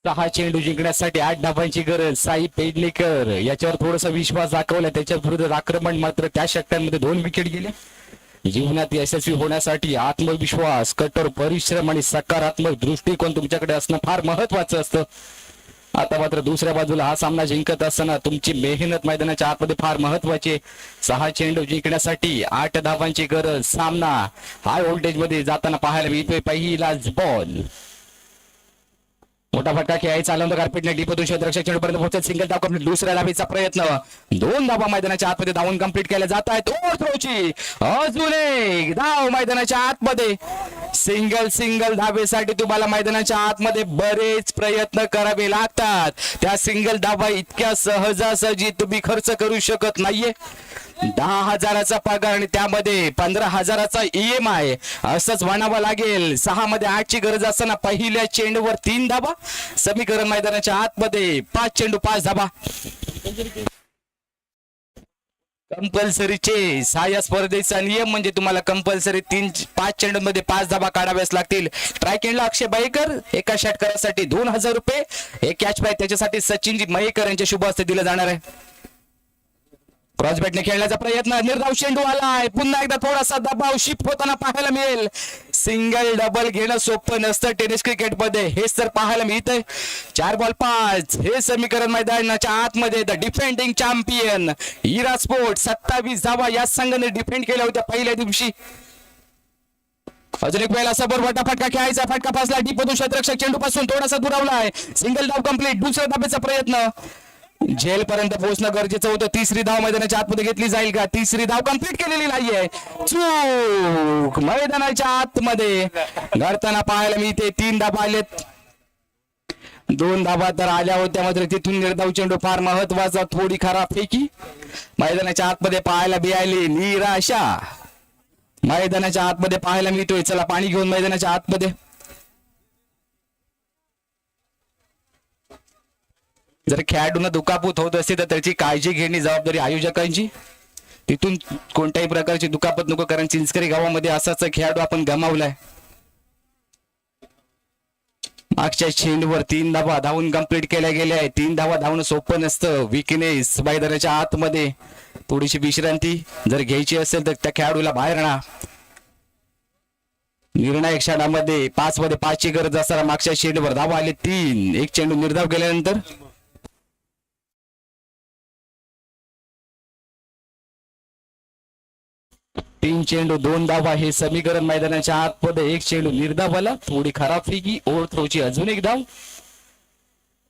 हा चेंडू जिंकण्यासाठी 8 धावांची गरज. साई पेडणेकर याच्यावर थोडासा विश्वास दाखवला, त्याच्या विरुद्ध आक्रमण मात्र त्या षटकांमध्ये 2 विकेट गेले. जीवनात यशस्वी होण्यासाठी आत्मविश्वास, कठोर परिश्रम आणि सकारात्मक दृष्टिकोन तुमच्याकडे असणं फार महत्वाचं असतं. आता मात्र दुसऱ्या बाजूला हा सामना जिंकत असताना तुमची मेहनत मैदानाच्या आतमध्ये फार महत्वाची. 6 चेंडू जिंकण्यासाठी 8 धावांची गरज. सामना हाय व्होल्टेज मध्ये जाताना पाहायला मिळतोय. पहिलाच बॉल, मोठा फटका खेळायचा आला कार्पेटने डीप क्षेत्ररक्षक चेंडूपर्यंत पोहोचत. सिंगल धाव कंप्लीट. दुसऱ्या धावेचा प्रयत्न. 2 धावा मैदानाच्या आतमध्ये धावून कंप्लीट केल्या जात आहेत. थ्रोची अजून एक धाव मैदानाच्या आतमध्ये. सिंगल धावेसाठी तुम्हाला मैदानाच्या आतमध्ये बरेच प्रयत्न करावे लागतात. त्या सिंगल धावा इतक्या सहजासहजी तुम्ही खर्च करू शकत नाहीये. 10,000चा पगार आणि त्यामध्ये 15,000चा EMI असंच म्हणावं लागेल. 6 मध्ये 8 ची गरज असताना पहिल्या चेंडूवर 3 धावा. समीकरण मैदानाच्या आतमध्ये 5 चेंडू 5 धावा. कंपल्सरीचे सहाय्य स्पर्धेचा नियम म्हणजे तुम्हाला कंपल्सरी 5 चेंडूंमध्ये 5 धावा काढाव्याच लागतील. ट्रायकेंडला अक्षय बाईकर एका षटकारासाठी 2,000 रुपये. एक कॅच बॅक त्याच्यासाठी सचिनजी मयेकर यांच्या शुभ हस्ते दिलं जाणार आहे. क्रॉस बॅटने खेळण्याचा प्रयत्न. निर्धाव चेंडू आलाय. पुन्हा एकदा थोडासा दबाव शिफ्ट होताना पाहायला मिळेल. सिंगल डबल घेणं सोपं नसतं टेनिस क्रिकेट मध्ये, हेच तर पाहायला मिळतंय. 4 बॉल 5 हे समीकरण मैदानाच्या आतमध्ये. द डिफेंडिंग चॅम्पियन इरा स्पोर्ट 27 धावा या संघाने डिफेंड केल्या होत्या पहिल्या दिवशी. अजून एक वेळेला समोर मोठा फटका खेळायचा. फटका फसला. डीप क्षेत्ररक्षक चेंडू पासून थोडासा दुरावलाय. सिंगल धाव कंप्लीट. दुसऱ्या धावेचा प्रयत्न. झेल पर्यंत पोहोचणं गरजेचं होतं. 3री धाव मैदानाच्या आतमध्ये घेतली जाईल का? 3री धाव कंप्लीट केलेली नाहीये. चूक मैदानाच्या आतमध्ये घडताना पाहायला मिळते. 3 धावा आलेत. 2 धावा तर आल्या होत्या मात्र तिथून निर्धाव चेंडू फार महत्वाचा. थोडी खराब फेकी मैदानाच्या आतमध्ये पाहायला मिळाली. निराशा मैदानाच्या आतमध्ये पाहायला मिळतोय. चला पाणी घेऊन मैदानाच्या आतमध्ये. जर खेळाडूंना दुखापत होत असेल तर त्याची काळजी घेणे जबाबदारी आयोजकांची. तिथून कोणत्याही प्रकारची दुखापत नको, कारण चिंचकरी गावामध्ये असाच खेळाडू आपण गमावलाय. मागच्या चेंडूवर 3 धावा धावून कंप्लीट केल्या गेल्या आहेत. 3 धावा धावणं सोपं नसतं. विकनेस मैदानाच्या आतमध्ये थोडीशी विश्रांती जर घ्यायची असेल तर त्या खेळाडूला बाहेर आणा. निर्णायक क्षणामध्ये 5 मध्ये 5 ची गरज असताना मागच्या चेंडूवर धावा आले 3. एक चेंडू निर्धाव केल्यानंतर 3 चेंडू 2 धावा हे समीकरण मैदानाच्या आतमध्ये. 1 चेंडू निर्धावाला. थोडी खराब फेकी. ओव्हर थ्रोची अजून एक धाव.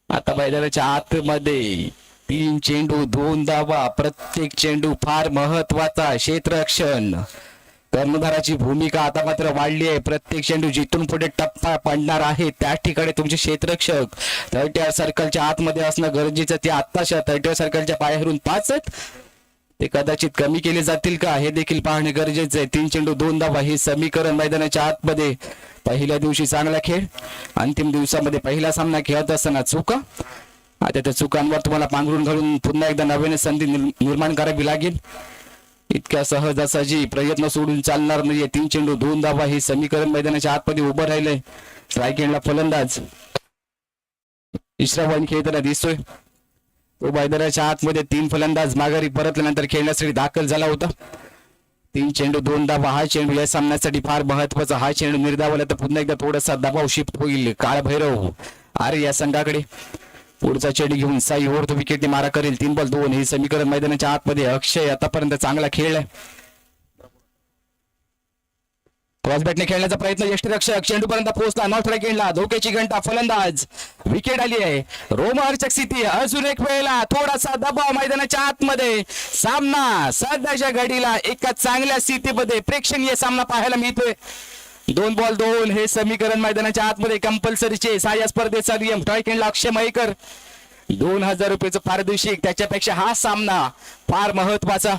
आता मैदानाच्या आतमध्ये 3 चेंडू 2 धावा. प्रत्येक चेंडू फार महत्वाचा. क्षेत्ररक्षण कर्णधाराची भूमिका आता मात्र वाढली आहे. प्रत्येक चेंडू जिथून पुढे टप्पा पडणार आहे त्या ठिकाणी तुमचे क्षेत्ररक्षक 30 सर्कलच्या आतमध्ये असणं गरजेचं. ते आत्ताच्या 30 सर्कलच्या बाहेरून 5 आहेत. ते कदाचित कमी केले जातील का हे देखील पाहणे गरजेचं आहे. 3 चेंडू 2 धावा हे समीकरण मैदानाच्या आतमध्ये. पहिल्या दिवशी चांगला खेळ. अंतिम दिवसामध्ये पहिला सामना खेळत असताना चुका. आता त्या चुकांवर तुम्हाला पांघरून घालून पुन्हा एकदा नव्याने संधी निर्माण करावी लागेल. इतक्या सहजासहजी प्रयत्न सोडून चालणार नाहीये. 3 चेंडू 2 धावा हे समीकरण मैदानाच्या आतमध्ये उभं राहिलंय. स्ट्रायकेंडला फलंदाज इश्रावान खेळताना दिसतोय. तो मैदानाच्या आतमध्ये 3 फलंदाज माघारी परतल्यानंतर खेळण्यासाठी दाखल झाला होता. 3 चेंडू 2 धावा हा चेंडू या सामन्यासाठी फार महत्वाचा. हा चेंडू निर्धावला तर पुन्हा एकदा थोडासा दबाव शिफ्ट होईल काळ भैरव अरे या संघाकडे. पुढचा चेंडू घेऊन साई ओव्हर विकेटने मारा करेल. 3 बॉल 2 हे समीकरण मैदानाच्या आतमध्ये. अक्षय आतापर्यंत चांगला खेळलाय. क्रॉस बॅटने खेळण्याचा प्रयत्न. यष्टीरक्षक चेंडूपर्यंत पोहोचला. नॉर्थ राईकेंडला धोक्याची घंटा. फलंदाज विकेट आली आहे. रोमहर्षक स्थिती. अजून एक वेळेला थोडासा दबाव मैदानाच्या आतमध्ये. सामना सध्याच्या घडीला एका चांगल्या स्थितीमध्ये प्रेक्षणीय सामना पाहायला मिळतोय. 2 बॉल 2 हे समीकरण मैदानाच्या आतमध्ये. कंपल्सरीचे सहाय्य स्पर्धेचा नियम. ट्रायकेंडला अक्षय मयेकर 2,000 रुपयाचं पारितोषिक. त्याच्यापेक्षा हा सामना फार महत्वाचा.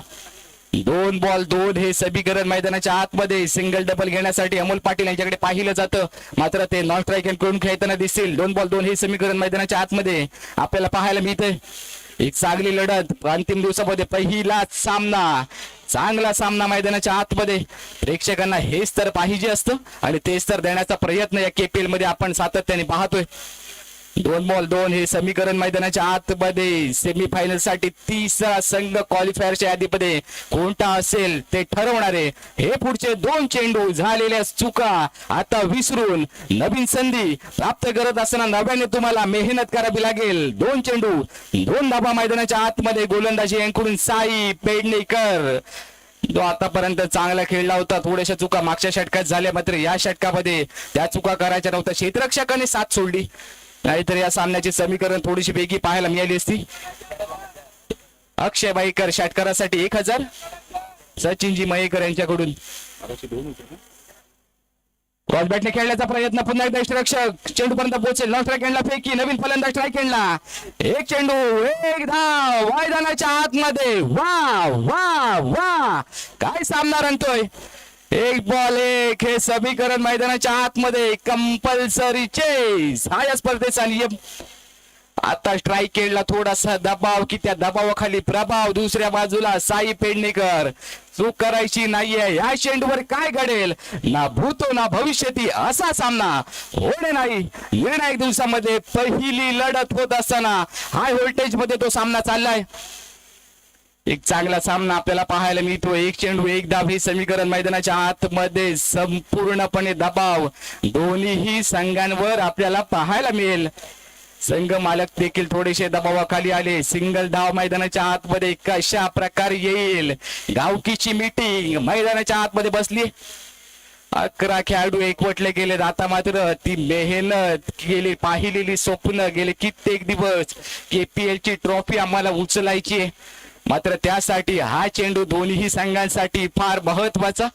2 बॉल 2 हे समीकरण मैदानाच्या आतमध्ये. सिंगल डबल घेण्यासाठी अमोल पाटील यांच्याकडे पाहिलं जातं मात्र ते नॉन स्ट्रायकन करून खेळताना दिसतील. 2 बॉल 2 हे समीकरण मैदानाच्या आतमध्ये आपल्याला पाहायला मिळतंय. एक चांगली लढत अंतिम दिवसामध्ये. पहिलाच सामना. चांगला सामना मैदानाच्या आतमध्ये. प्रेक्षकांना हेच तर पाहिजे असतं आणि तेच तर देण्याचा प्रयत्न या KPL मध्ये आपण सातत्याने पाहतोय. 2 बॉल 2 हे समीकरण मैदानाच्या आतमध्ये सेमीफायनल साठी तिसरा संघ क्वालिफायरच्या यादीमध्ये कोणता असेल ते ठरवणारे हे पुढचे 2 चेंडू झालेल्या चुका आता विसरून नवीन संधी प्राप्त करत असताना नव्याने तुम्हाला मेहनत करावी लागेल. 2 चेंडू 2 धाबा मैदानाच्या आतमध्ये गोलंदाजी यांकडून साई पेडणेकर जो आतापर्यंत चांगला खेळला होता. थोड्याशा चुका मागच्या षटकात झाल्या मात्र या षटकामध्ये त्या चुका करायच्या नव्हत्या. क्षेत्ररक्षकाने साथ सोडली नाहीतर या सामन्याची समीकरण थोडीशी वेगळी पाहायला मिळाली असती. अक्षय बाईकर षटकारासाठी 1000, सचिनजी मयेकर यांच्याकडून क्रॉस बॅटने खेळण्याचा प्रयत्न. पुन्हा एकदा यष्टिरक्षक चेंडू पर्यंत पोहोचेल. नॉन स्ट्राईक हँडला फेकी. नवीन फलंदाज स्ट्राईक हँडला. 1 चेंडू 1 धाव मैदानाच्या आतमध्ये. वा वा वा काय सामना रंगतोय. 1 बॉल 1 हे समीकरण मैदानाच्या आतमध्ये कंपल्सरी चेस हा या स्पर्धेचा नियम. आता स्ट्राईक केला थोडासा दबाव की त्या दबावाखाली प्रभाव. दुसऱ्या बाजूला साई पेडणेकर. चूक करायची नाहीये. या चेंडूवर काय घडेल ना भूतो ना भविष्यती असा सामना होणे नाही. निर्णायक दिवसामध्ये पहिली लढत होत असताना हाय व्होल्टेज मध्ये तो सामना चाललाय. एक चांगला सामना आपल्याला पाहायला मिळतो. 1 चेंडू 1 धाव हे समीकरण मैदानाच्या आतमध्ये संपूर्णपणे दबाव दोन्ही संघांवर आपल्याला पाहायला मिळेल. संघ मालक देखील थोडेसे दबावाखाली आले. सिंगल धाव मैदानाच्या आतमध्ये कशा प्रकारे येईल. गावकीची मीटिंग मैदानाच्या आतमध्ये बसली. 11 खेळाडू एकवटले गेले. आता मात्र ती मेहनत गेली पाहिलेली स्वप्न गेले कित्येक दिवस KPL ची ट्रॉफी आम्हाला उचलायची मात्र त्यासाठी हा चेंडू दोन्ही संघांसाठी फार महत्वाचा.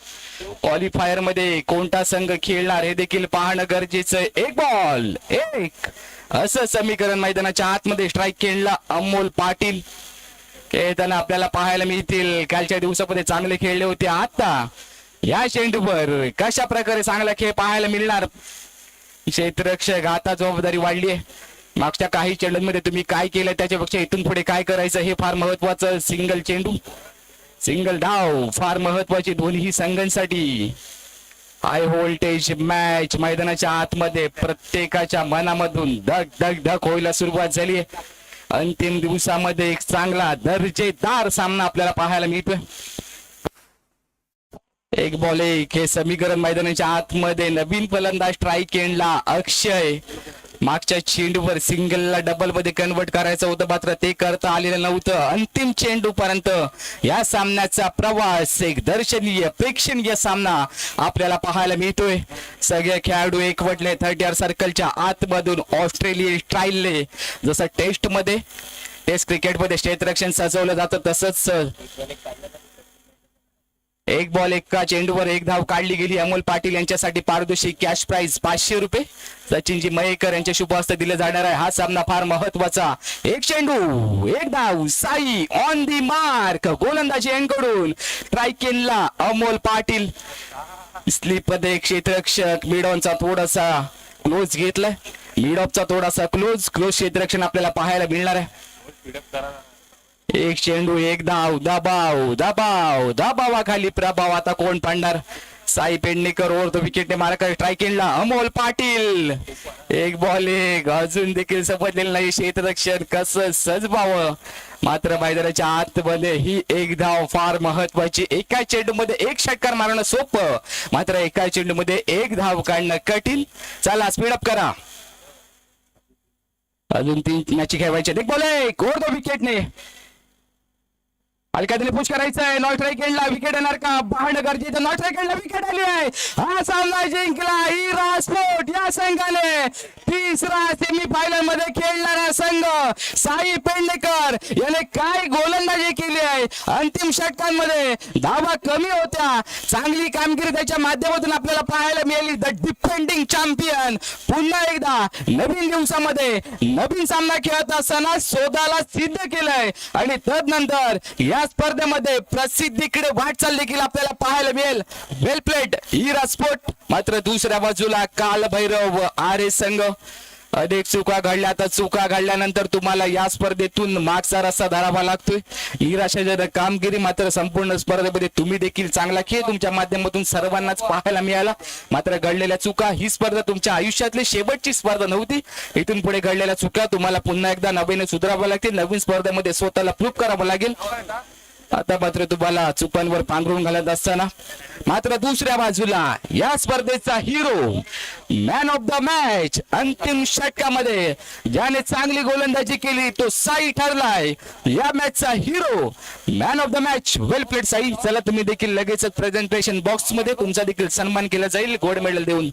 क्वालिफायर मध्ये कोणता संघ खेळणार हे देखील पाहणं गरजेचं आहे. 1 बॉल 1 असं समीकरण मैदानाच्या आतमध्ये स्ट्राईक खेळला अमोल पाटील. खेळताना आपल्याला पाहायला मिळतील. कालच्या दिवसामध्ये चांगले खेळले होते. आता या चेंडूवर कशा प्रकारे चांगला खेळ पाहायला मिळणार. क्षेत्ररक्षक आता जबाबदारी वाढली आहे. मागच्या काही चेंडूंमध्ये तुम्ही काय केलं त्याच्यापेक्षा इथून पुढे काय करायचं हे फार महत्वाचं. सिंगल चेंडू सिंगल धाव फार महत्वाची दोन्ही संघांसाठी. हाय व्होल्टेज मॅच मैदानाच्या आतमध्ये प्रत्येकाच्या मनामधून धक धक धक व्हायला सुरुवात झाली. अंतिम दिवसामध्ये एक चांगला दर्जेदार सामना आपल्याला पाहायला मिळतोय. 1 बॉल 1 हे समीकरण मैदानाच्या आतमध्ये नवीन फलंदाज स्ट्राईक एंडला अक्षय. मागच्या चेंडूवर सिंगलला डबल मध्ये कन्वर्ट करायचं होतं मात्र ते करता आलेलं नव्हतं. अंतिम चेंडू पर्यंत या सामन्याचा प्रवास एक दर्शनीय प्रेक्षणीय सामना आपल्याला पाहायला मिळतोय. सगळे खेळाडू एकवटले 30 सर्कलच्या आतमधून. ऑस्ट्रेलियन स्टाईलने जसं टेस्ट क्रिकेटमध्ये क्षेत्ररक्षण सजवलं जातं तसंच 1 बॉल 1 चेंडूवर 1 धाव काढली गेली. अमोल पाटील यांच्यासाठी पारितोषिक कॅश प्राइज 500 रुपये सचिनजी मयेकर यांच्या शुभ हस्ते दिले जाणार आहे. हा सामना फार महत्वाचा. 1 चेंडू 1 धाव साई ऑन दी मार्क. गोलंदाजी यांकडून स्ट्राईक केला अमोल पाटील. स्लिप मध्ये क्षेत्ररक्षक मिडॉनचा थोडासा क्लोज घेतलाय. मिड ऑफचा थोडासा क्लोज क्षेत्ररक्षण आपल्याला पाहायला मिळणार आहे. 1 चेंडू 1 धाव दबावाखाली प्रभाव. आता कोण पाडणार. साई पेडणेकर ओव्हर द विकेटने मार्कर स्ट्राईक केला अमोल पाटील. 1 बॉल 1 अजून देखील समजलेलं नाही क्षेत्ररक्षण कसं सजवावं मात्र मैदानाच्या आतमध्ये ही 1 धाव फार महत्वाची. एका चेंडू मध्ये 1 षटकार मारणं सोपं मात्र एका चेंडू मध्ये 1 धाव काढणं कठीण. चला स्पीडअप करा. अजून 3 मॅच खेळवायचे. 1 बॉल 1 ओव्हर द विकेटने अलकादीने पुश करायचंय. नॉट स्ट्राईक खेळला. विकेट येणार का पाहणं गरजेचं. नॉट स्ट्राईक खेळला. विकेट आली आहे. हा सामना जिंकला हिरा स्पोर्ट या संघाने. तिसरा सेमीफायनल मध्ये खेळणारा संघ साई पेडणेकर याने काय गोलंदाजी केली आहे. अंतिम षटकांमध्ये धावा कमी होत्या. चांगली कामगिरी त्याच्या माध्यमातून आपल्याला पाहायला मिळाली. द डिफेंडिंग चॅम्पियन पुन्हा एकदा नवीन दिवसामध्ये नवीन सामना खेळत असताना स्वतःला सिद्ध केलंय आणि तदनंतर या स्पर्धेमध्ये प्रसिद्धीकडे वाटचाल देखील आपल्याला पाहायला मिळेल. वेल प्लेड हिरा स्पोर्ट. मात्र दुसऱ्या बाजूला कालभैरव आरे संघ अनेक चुका घडल्या. आता चुका घडल्यानंतर तुम्हाला या स्पर्धेतून मागचा रस्ता धरावा लागतोय. निराशाजनक कामगिरी, मात्र संपूर्ण स्पर्धेमध्ये तुम्ही देखील चांगला खेळ तुमच्या माध्यमातून सर्वांनाच पाहायला मिळाला. मात्र घडलेल्या चुका, ही स्पर्धा तुमच्या आयुष्यातली शेवटची स्पर्धा नव्हती. इथून पुढे घडलेल्या चुका तुम्हाला पुन्हा एकदा नव्याने सुधारावं लागतील. नवीन स्पर्धेमध्ये स्वतःला प्रूव्ह करावं लागेल. आता मात्र तुम्हाला चुकांवर पांघरून घालत असताना मात्र दुसऱ्या बाजूला या स्पर्धेचा hero, man of the match, अंतिम षटकामध्ये ज्याने चांगली गोलंदाजी केली तो साई ठरलाय या मॅचचा hero, man of the match. Well played Sai. चला तुम्ही देखील लगेचच प्रेझेंटेशन बॉक्स मध्ये तुमचा देखील सन्मान केला जाईल गोल्ड मेडल देऊन.